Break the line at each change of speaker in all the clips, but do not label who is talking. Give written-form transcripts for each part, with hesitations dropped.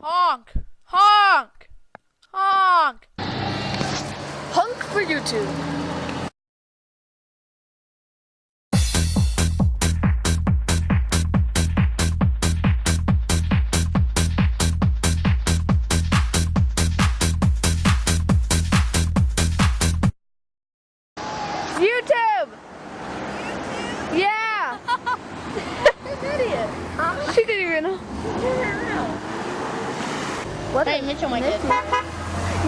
Honk! Honk! Honk!
Honk for YouTube.
YouTube! Yeah!
Idiot.
She didn't even know.
What? Hey, Mitchell might get.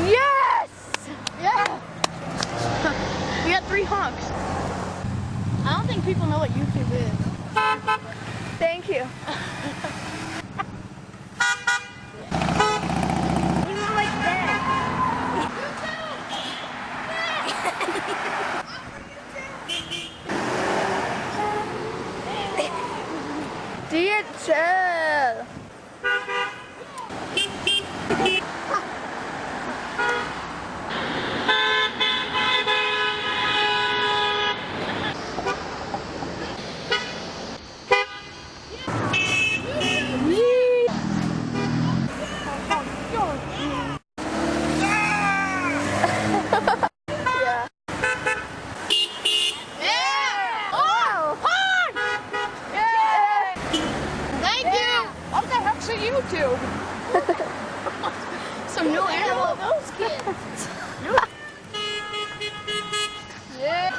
Yes!
Yeah. We got 3 honks. I don't think people know what YouTube is.
Thank you.
Even like that.
DHL.
YouTube. Some new animal. Those kids.
Yeah.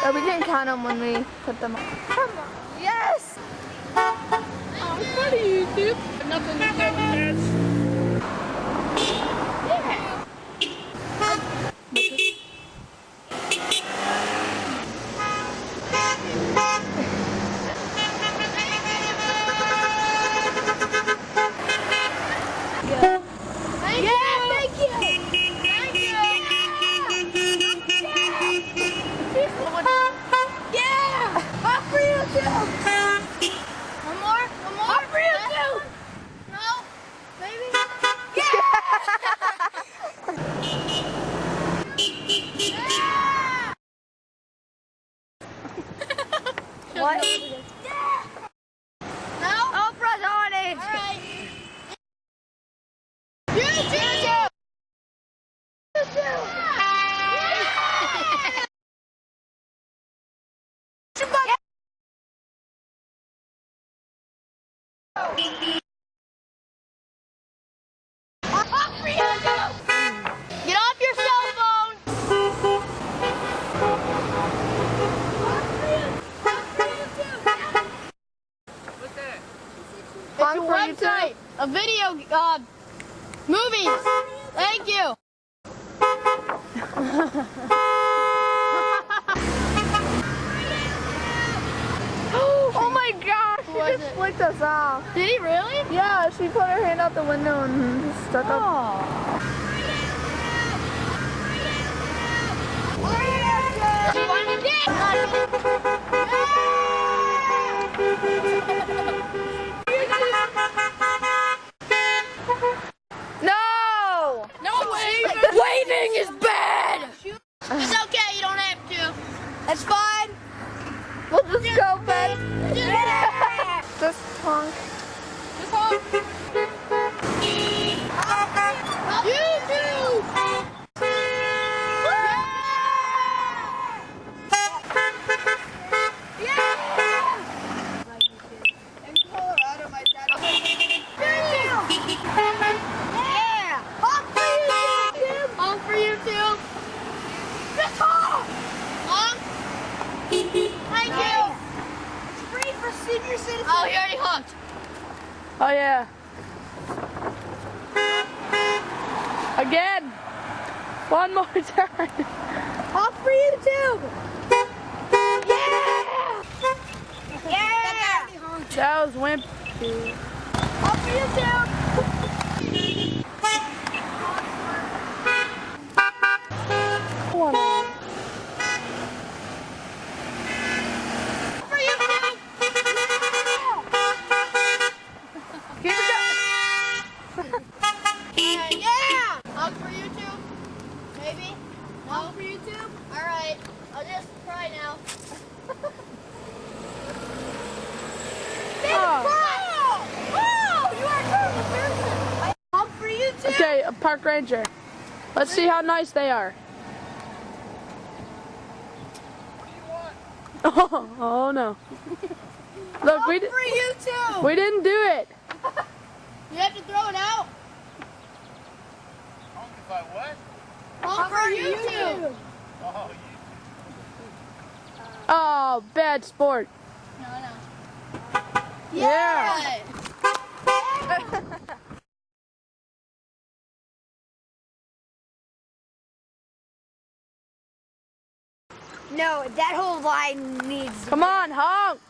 Oh, we can count them when we put them on. Come on. Yes.
I'm proud of you, YouTube. Nothing to do with this.
What?
No?
Oprah's on it.
All right. YouTube! Get off your cell phone!
What's that?
It's a website, a video, movies. Thank you.
Oh my gosh, she just flicked us off.
Did he really?
Yeah, she put her hand out the window and just stuck up.
She wanted it.
No!
No way.
Waving is bad!
It's okay, you don't have to. That's fine.
We'll just go, babe.
Yeah.
Just honk.
Just honk. YouTube! Honk for YouTube. Just honk. Honk. Thank you. It's free for senior citizens. Oh, he already honked.
Oh yeah. Again. One more time.
Honk for YouTube. Yeah. Yeah.
That was wimpy.
Honk for YouTube. Yeah! Honk for YouTube? Maybe? Honk for YouTube? Alright, I'll just try now. Oh, you are a terrible person.
park ranger. Let's see how nice they are. Oh no. Look,
Honk for YouTube.
we didn't do it.
You have to throw it out.
Honk if I what?
Honk for YouTube.
Oh,
Oh, bad sport.
No.
Yeah.
No, that whole line needs.
Come on, honk.